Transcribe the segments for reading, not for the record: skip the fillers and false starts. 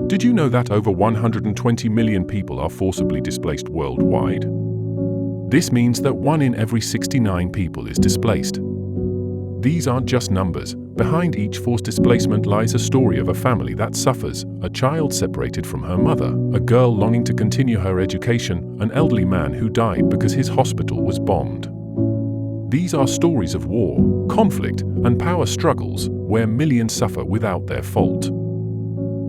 Did you know that over 120 million people are forcibly displaced worldwide? This means that 1 in every 69 people is displaced. These aren't just numbers. Behind each forced displacement lies a story of a family that suffers, a child separated from her mother, a girl longing to continue her education, an elderly man who died because his hospital was bombed. These are stories of war, conflict, and power struggles where millions suffer without their fault.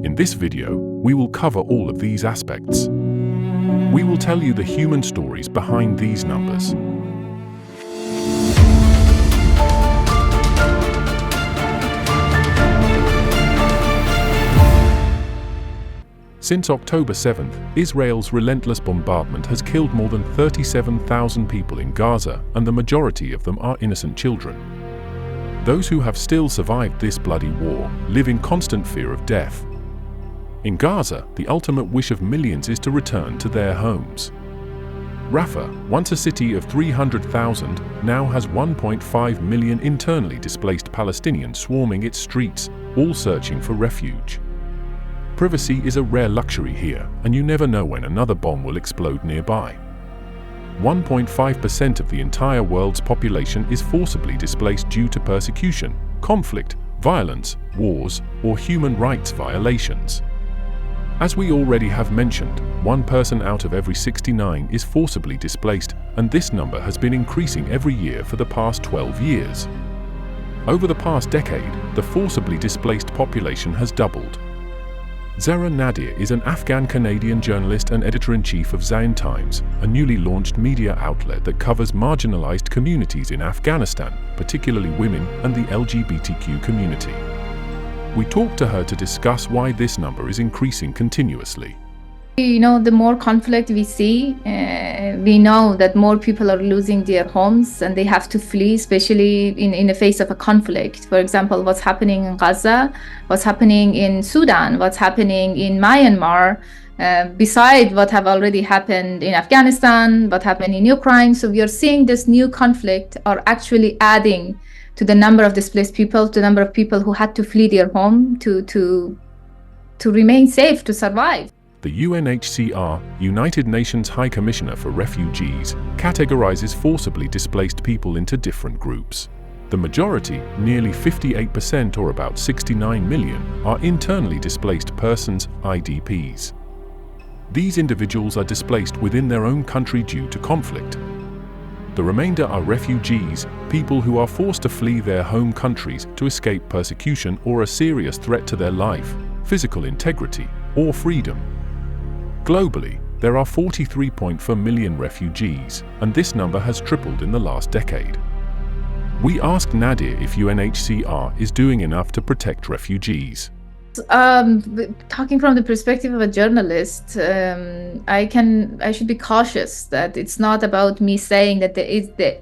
In this video, we will cover all of these aspects. We will tell you the human stories behind these numbers. Since October 7th, Israel's relentless bombardment has killed more than 37,000 people in Gaza, and the majority of them are innocent children. Those who have still survived this bloody war live in constant fear of death. In Gaza, the ultimate wish of millions is to return to their homes. Rafah, once a city of 300,000, now has 1.5 million internally displaced Palestinians swarming its streets, all searching for refuge. Privacy is a rare luxury here, and you never know when another bomb will explode nearby. 1.5% of the entire world's population is forcibly displaced due to persecution, conflict, violence, wars, or human rights violations. As we already have mentioned, 1 person out of every 69 is forcibly displaced, and this number has been increasing every year for the past 12 years. Over the past decade, the forcibly displaced population has doubled. Zahra Nader is an Afghan Canadian journalist and editor-in-chief of Zan Times, a newly launched media outlet that covers marginalized communities in Afghanistan, particularly women and the LGBTQ community. We talked to her to discuss why this number is increasing continuously. The more conflict we see, we know that more people are losing their homes and they have to flee, especially in the face of a conflict. For example, what's happening in Gaza, what's happening in Sudan, what's happening in Myanmar, besides what have already happened in Afghanistan, what happened in Ukraine. So we are seeing this new conflict are actually adding to the number of displaced people, to the number of people who had to flee their home to remain safe, to survive. The UNHCR, United Nations High Commissioner for Refugees, categorizes forcibly displaced people into different groups. The majority, nearly 58% or about 69 million, are internally displaced persons, IDPs. These individuals are displaced within their own country due to conflict. The remainder are refugees, people who are forced to flee their home countries to escape persecution or a serious threat to their life, physical integrity, or freedom. Globally, there are 43.4 million refugees, and this number has tripled in the last decade. We asked Nader if UNHCR is doing enough to protect refugees. Talking from the perspective of a journalist, I should be cautious that it's not about me saying that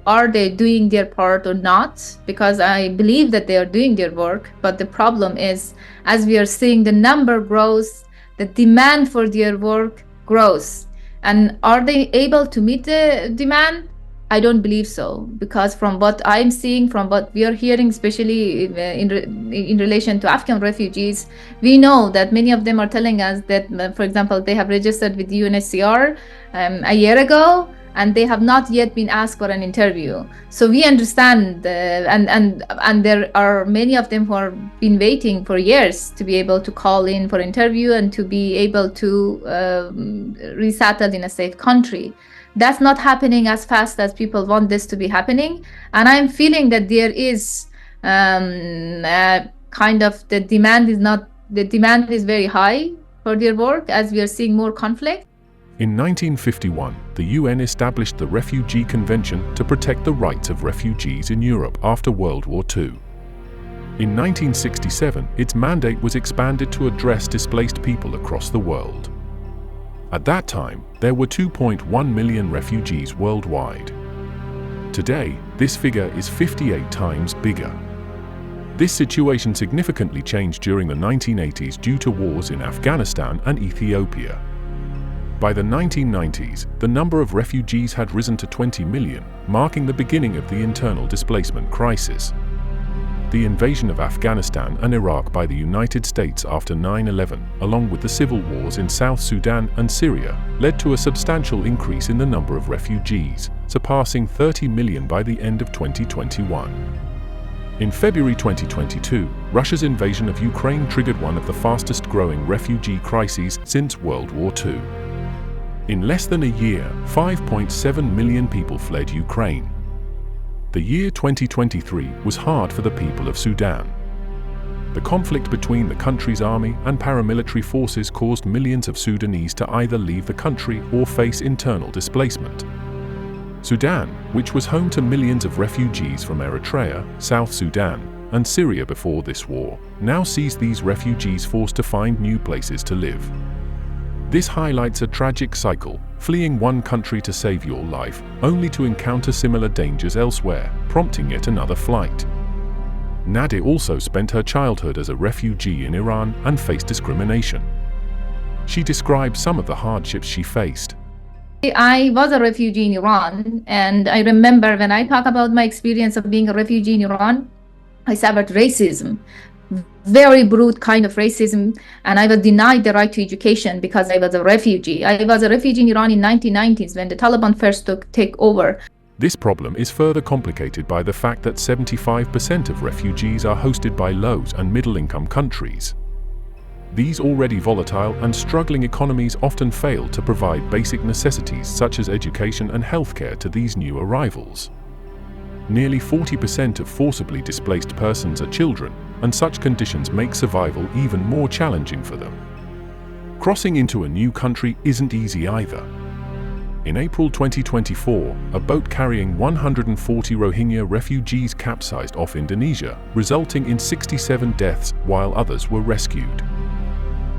are they doing their part or not, because I believe that they are doing their work. But the problem is, as we are seeing the number grows, the demand for their work grows. And are they able to meet the demand? I don't believe so, because from what I'm seeing, from what we are hearing, especially in relation to Afghan refugees, we know that many of them are telling us that, for example, they have registered with UNHCR a year ago, and they have not yet been asked for an interview. So we understand, and there are many of them who have been waiting for years to be able to call in for interview and to be able to resettle in a safe country. That's not happening as fast as people want this to be happening. And I'm feeling that there is kind of the demand is very high for their work as we are seeing more conflict. In 1951, the UN established the Refugee Convention to protect the rights of refugees in Europe after World War II. In 1967, its mandate was expanded to address displaced people across the world. At that time, there were 2.1 million refugees worldwide. Today, this figure is 58 times bigger. This situation significantly changed during the 1980s due to wars in Afghanistan and Ethiopia. By the 1990s, the number of refugees had risen to 20 million, marking the beginning of the internal displacement crisis. The invasion of Afghanistan and Iraq by the United States after 9/11, along with the civil wars in South Sudan and Syria, led to a substantial increase in the number of refugees, surpassing 30 million by the end of 2021. In February 2022, Russia's invasion of Ukraine triggered one of the fastest-growing refugee crises since World War II. In less than a year, 5.7 million people fled Ukraine. The year 2023 was hard for the people of Sudan. The conflict between the country's army and paramilitary forces caused millions of Sudanese to either leave the country or face internal displacement. Sudan, which was home to millions of refugees from Eritrea, South Sudan, and Syria before this war, now sees these refugees forced to find new places to live. This highlights a tragic cycle, fleeing one country to save your life, only to encounter similar dangers elsewhere, prompting yet another flight. Nader also spent her childhood as a refugee in Iran and faced discrimination. She described some of the hardships she faced. I was a refugee in Iran, and I remember when I talk about my experience of being a refugee in Iran, I suffered racism. Very brutal kind of racism, and I was denied the right to education because I was a refugee. I was a refugee in Iran in 1990s when the Taliban first take over. This problem is further complicated by the fact that 75% of refugees are hosted by low and middle-income countries. These already volatile and struggling economies often fail to provide basic necessities such as education and healthcare to these new arrivals. Nearly 40% of forcibly displaced persons are children, and such conditions make survival even more challenging for them. Crossing into a new country isn't easy either. In April 2024, a boat carrying 140 Rohingya refugees capsized off Indonesia, resulting in 67 deaths while others were rescued.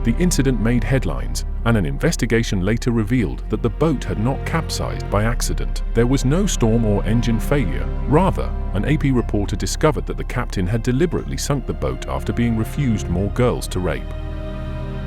The incident made headlines, and an investigation later revealed that the boat had not capsized by accident. There was no storm or engine failure. Rather, an AP reporter discovered that the captain had deliberately sunk the boat after being refused more girls to rape.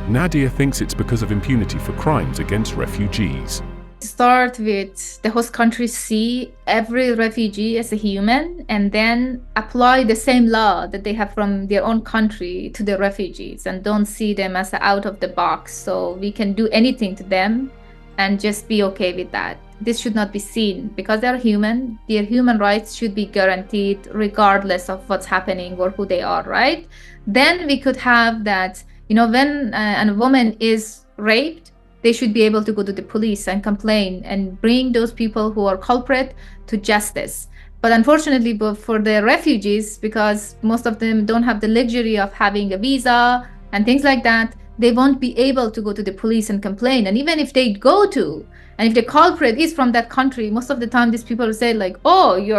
Nader thinks it's because of impunity for crimes against refugees. Start with the host country see every refugee as a human, and then apply the same law that they have from their own country to the refugees, and don't see them as out of the box, so we can do anything to them and just be okay with that. This should not be seen because they're human. Their human rights should be guaranteed regardless of what's happening or who they are, right? Then we could have that, when a woman is raped, they should be able to go to the police and complain and bring those people who are culprit to justice. But unfortunately, for the refugees, because most of them don't have the luxury of having a visa and things like that, they won't be able to go to the police and complain. And even if they go to, and if the culprit is from that country, most of the time these people say like, oh, you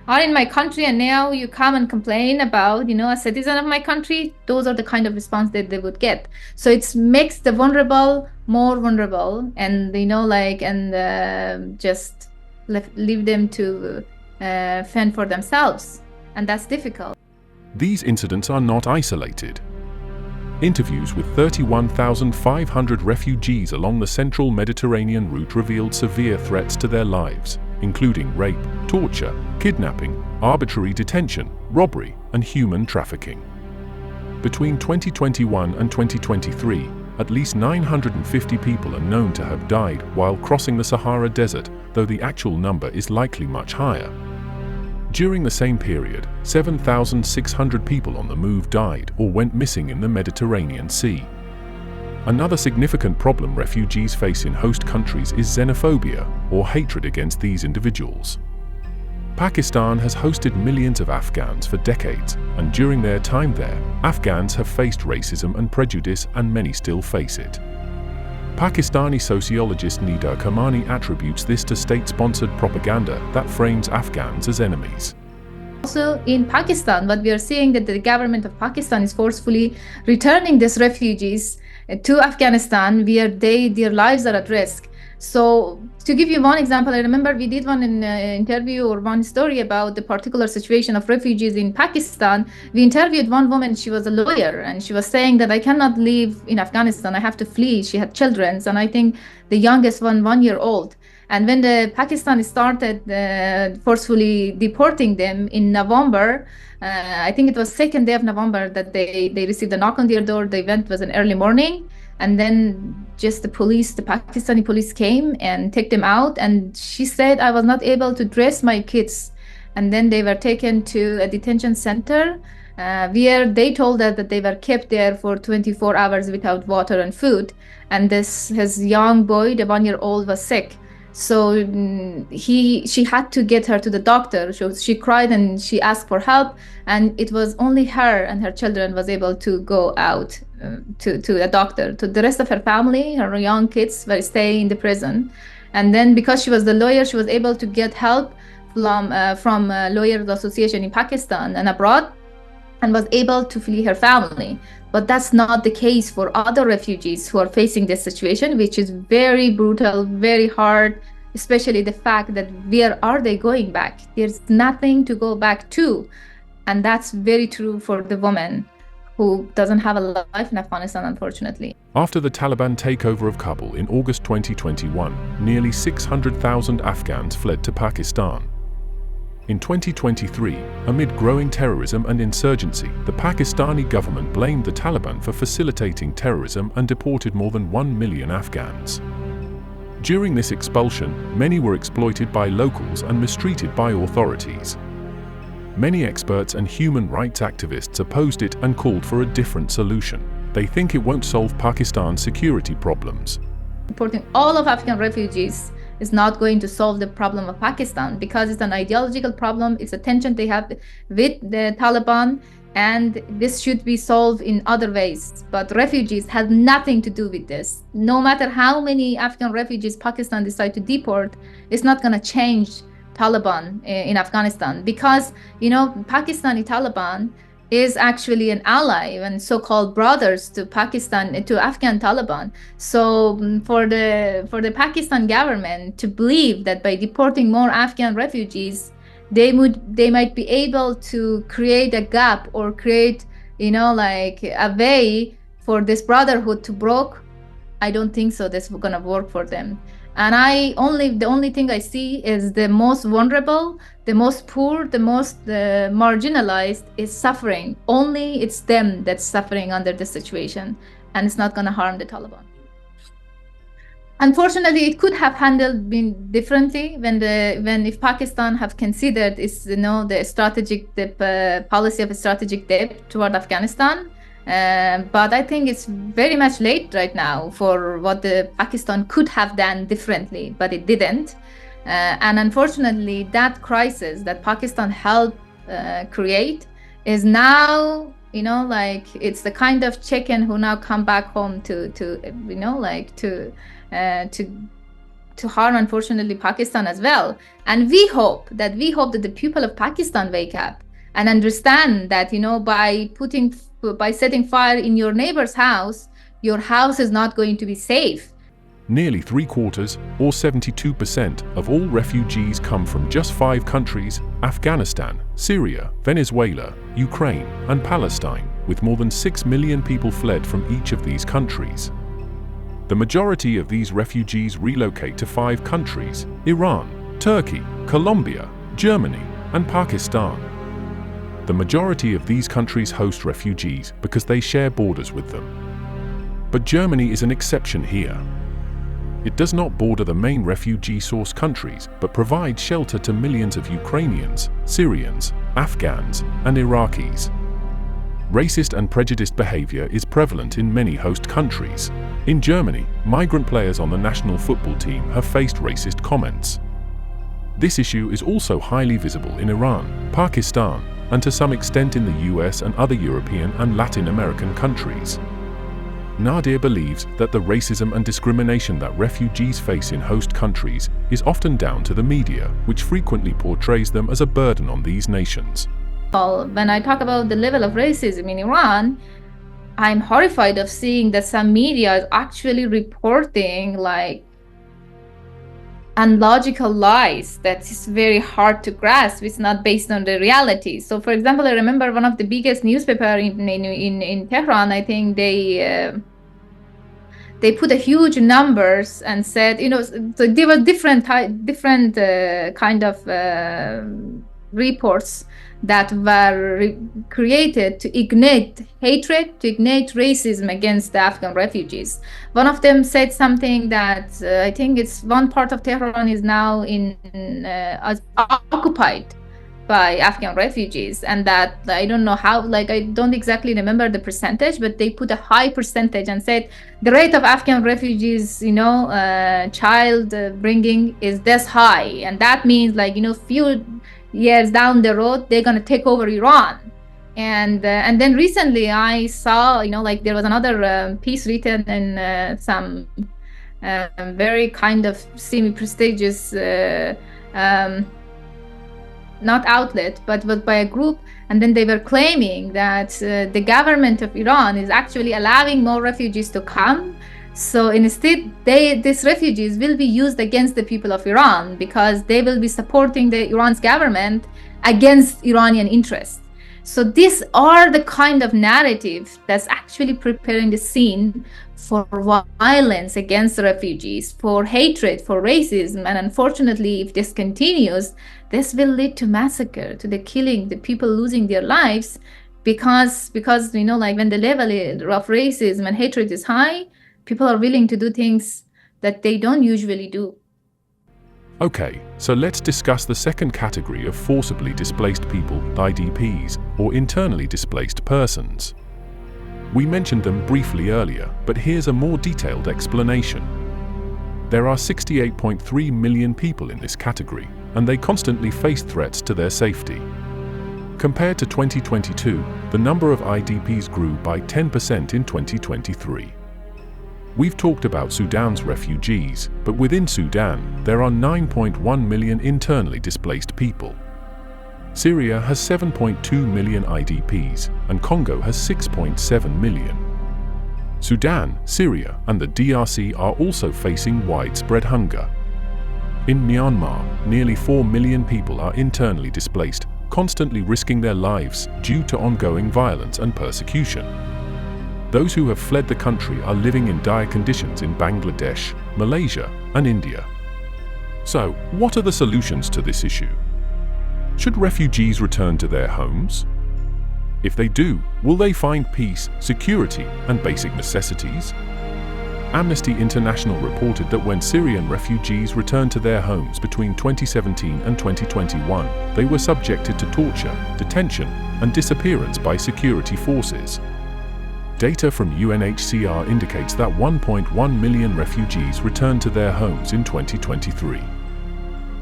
are in my country and now you come and complain about, a citizen of my country. Those are the kind of response that they would get. So it makes the vulnerable more vulnerable, and just leave them to fend for themselves, and that's difficult. These incidents are not isolated. Interviews with 31,500 refugees along the central Mediterranean route revealed severe threats to their lives, including rape, torture, kidnapping, arbitrary detention, robbery, and human trafficking. Between 2021 and 2023, at least 950 people are known to have died while crossing the Sahara Desert, though the actual number is likely much higher. During the same period, 7,600 people on the move died or went missing in the Mediterranean Sea. Another significant problem refugees face in host countries is xenophobia, or hatred against these individuals. Pakistan has hosted millions of Afghans for decades, and during their time there, Afghans have faced racism and prejudice, and many still face it. Pakistani sociologist Nida Kamani attributes this to state-sponsored propaganda that frames Afghans as enemies. Also in Pakistan, what we are seeing that the government of Pakistan is forcefully returning these refugees to Afghanistan where their lives are at risk. So to give you one example, I remember we did one interview or one story about the particular situation of refugees in Pakistan. We interviewed one woman, she was a lawyer, and she was saying that I cannot live in Afghanistan, I have to flee. She had children, and I think the youngest one 1 year old. And when the Pakistan started forcefully deporting them in November, I think it was second day of November that they received a knock on their door. The event was in early morning. And then just the Pakistani police came and took them out. And she said, I was not able to dress my kids. And then they were taken to a detention center where they told us that they were kept there for 24 hours without water and food. And his young boy, the 1-year-old, was sick. So she had to get her to the doctor. So she cried and she asked for help, and it was only her and her children was able to go out to a doctor. To the rest of her family, her young kids were staying in the prison. And then because she was the lawyer, she was able to get help from Lawyers Association in Pakistan and abroad, and was able to flee her family. But that's not the case for other refugees who are facing this situation, which is very brutal, very hard, especially the fact that where are they going back? There's nothing to go back to. And that's very true for the woman who doesn't have a life in Afghanistan, unfortunately. After the Taliban takeover of Kabul in August 2021, nearly 600,000 Afghans fled to Pakistan. In 2023, amid growing terrorism and insurgency, the Pakistani government blamed the Taliban for facilitating terrorism and deported more than 1 million Afghans. During this expulsion, many were exploited by locals and mistreated by authorities. Many experts and human rights activists opposed it and called for a different solution. They think it won't solve Pakistan's security problems. Deporting all of Afghan refugees is not going to solve the problem of Pakistan, because it's an ideological problem. It's a tension they have with the Taliban, and this should be solved in other ways. But refugees have nothing to do with this. No matter how many Afghan refugees Pakistan decide to deport, it's not going to change Taliban in Afghanistan, because Pakistani Taliban is actually an ally and so-called brothers to Afghan Taliban. So for the Pakistan government to believe that by deporting more Afghan refugees, they might be able to create a gap or create a way for this brotherhood to break, I don't think so. This is gonna work for them. And the only thing I see is the most vulnerable, the most poor, the most marginalized is suffering. Only it's them that's suffering under this situation, and it's not going to harm the Taliban. Unfortunately, it could have been differently if Pakistan have considered the policy of strategic depth toward Afghanistan. But I think it's very much late right now for what the Pakistan could have done differently, but it didn't. And unfortunately, that crisis that Pakistan helped create is now, it's the kind of chicken who now come back home to harm, unfortunately, Pakistan as well. And we hope that the people of Pakistan wake up and understand that, by setting fire in your neighbor's house, your house is not going to be safe. Nearly 3/4, or 72%, of all refugees come from just 5 countries: Afghanistan, Syria, Venezuela, Ukraine, and Palestine, with more than 6 million people fled from each of these countries. The majority of these refugees relocate to 5 countries: Iran, Turkey, Colombia, Germany, and Pakistan. The majority of these countries host refugees because they share borders with them. But Germany is an exception here. It does not border the main refugee source countries, but provides shelter to millions of Ukrainians, Syrians, Afghans, and Iraqis. Racist and prejudiced behavior is prevalent in many host countries. In Germany, migrant players on the national football team have faced racist comments. This issue is also highly visible in Iran, Pakistan, and to some extent in the US and other European and Latin American countries. Nader believes that the racism and discrimination that refugees face in host countries is often down to the media, which frequently portrays them as a burden on these nations. When I talk about the level of racism in Iran, I'm horrified of seeing that some media is actually reporting unlogical lies that is very hard to grasp. It's not based on the reality. So, for example, I remember one of the biggest newspaper in Tehran. I think they put a huge numbers and said, so there were different kind of reports that were created to ignite hatred, to ignite racism against the Afghan refugees. One of them said something that I think it's one part of Tehran is now occupied by Afghan refugees, and that I don't know how, I don't exactly remember the percentage, but they put a high percentage and said the rate of Afghan refugees, child bringing is this high, and that means few years down the road they're going to take over Iran. And then recently I saw there was another piece written in some very kind of semi-prestigious not outlet, but by a group, and then they were claiming that the government of Iran is actually allowing more refugees to come. So instead, these refugees will be used against the people of Iran, because they will be supporting the Iran's government against Iranian interests. So these are the kind of narrative that's actually preparing the scene for violence against refugees, for hatred, for racism. And unfortunately, if this continues, this will lead to massacre, to the killing, the people losing their lives, because when the level of racism and hatred is high, people are willing to do things that they don't usually do. Okay, so let's discuss the second category of forcibly displaced people, IDPs, or internally displaced persons. We mentioned them briefly earlier, but here's a more detailed explanation. There are 68.3 million people in this category, and they constantly face threats to their safety. Compared to 2022, the number of IDPs grew by 10% in 2023. We've talked about Sudan's refugees, but within Sudan, there are 9.1 million internally displaced people. Syria has 7.2 million IDPs, and Congo has 6.7 million. Sudan, Syria, and the DRC are also facing widespread hunger. In Myanmar, nearly 4 million people are internally displaced, constantly risking their lives due to ongoing violence and persecution. Those who have fled the country are living in dire conditions in Bangladesh, Malaysia, and India. So, what are the solutions to this issue? Should refugees return to their homes? If they do, will they find peace, security, and basic necessities? Amnesty International reported that when Syrian refugees returned to their homes between 2017 and 2021, they were subjected to torture, detention, and disappearance by security forces. Data from UNHCR indicates that 1.1 million refugees returned to their homes in 2023.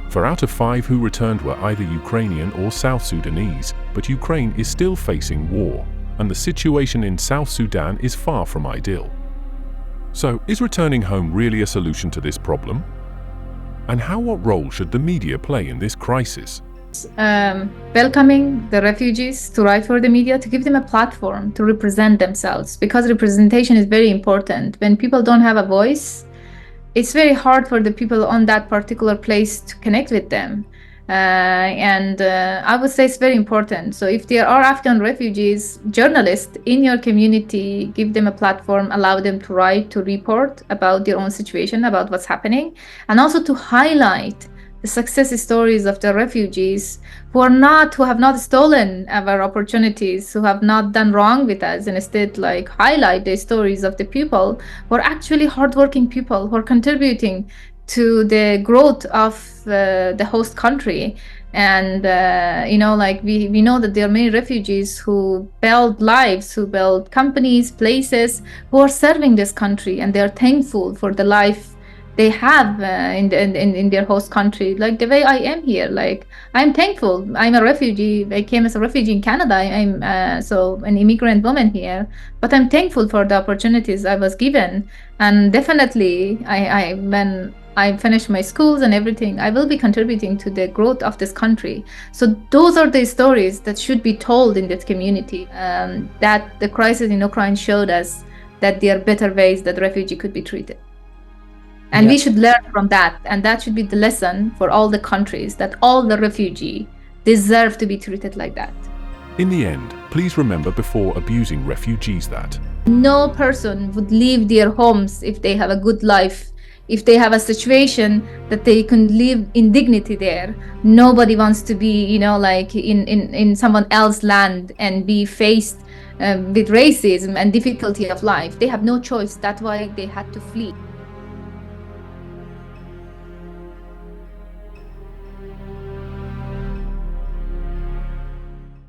4 out of 5 who returned were either Ukrainian or South Sudanese, but Ukraine is still facing war, and the situation in South Sudan is far from ideal. So, is returning home really a solution to this problem? And what role should the media play in this crisis? Welcoming the refugees to write for the media, to give them a platform to represent themselves, because representation is very important. When people don't have a voice, it's very hard for the people on that particular place to connect with them. I would say it's very important. So if there are Afghan refugees, journalists in your community, give them a platform, allow them to write, to report about their own situation, about what's happening, and also to highlight the success stories of the refugees who have not stolen our opportunities, who have not done wrong with us, and instead highlight the stories of the people who are actually hardworking people who are contributing to the growth of the host country. And we know that there are many refugees who build lives, who build companies, places, who are serving this country, and they are thankful for the life they have in their host country, like the way I am here. I'm thankful. I'm a refugee. I came as a refugee in Canada. I'm an immigrant woman here, but I'm thankful for the opportunities I was given. And definitely, when I finish my schools and everything, I will be contributing to the growth of this country. So those are the stories that should be told in this community. That the crisis in Ukraine showed us that there are better ways that refugee could be treated. And we should learn from that. And that should be the lesson for all the countries, that all the refugees deserve to be treated like that. In the end, please remember before abusing refugees that No person would leave their homes if they have a good life, if they have a situation that they can live in dignity there. Nobody wants to be, like in someone else's land and be faced with racism and difficulty of life. They have no choice. That's why they had to flee.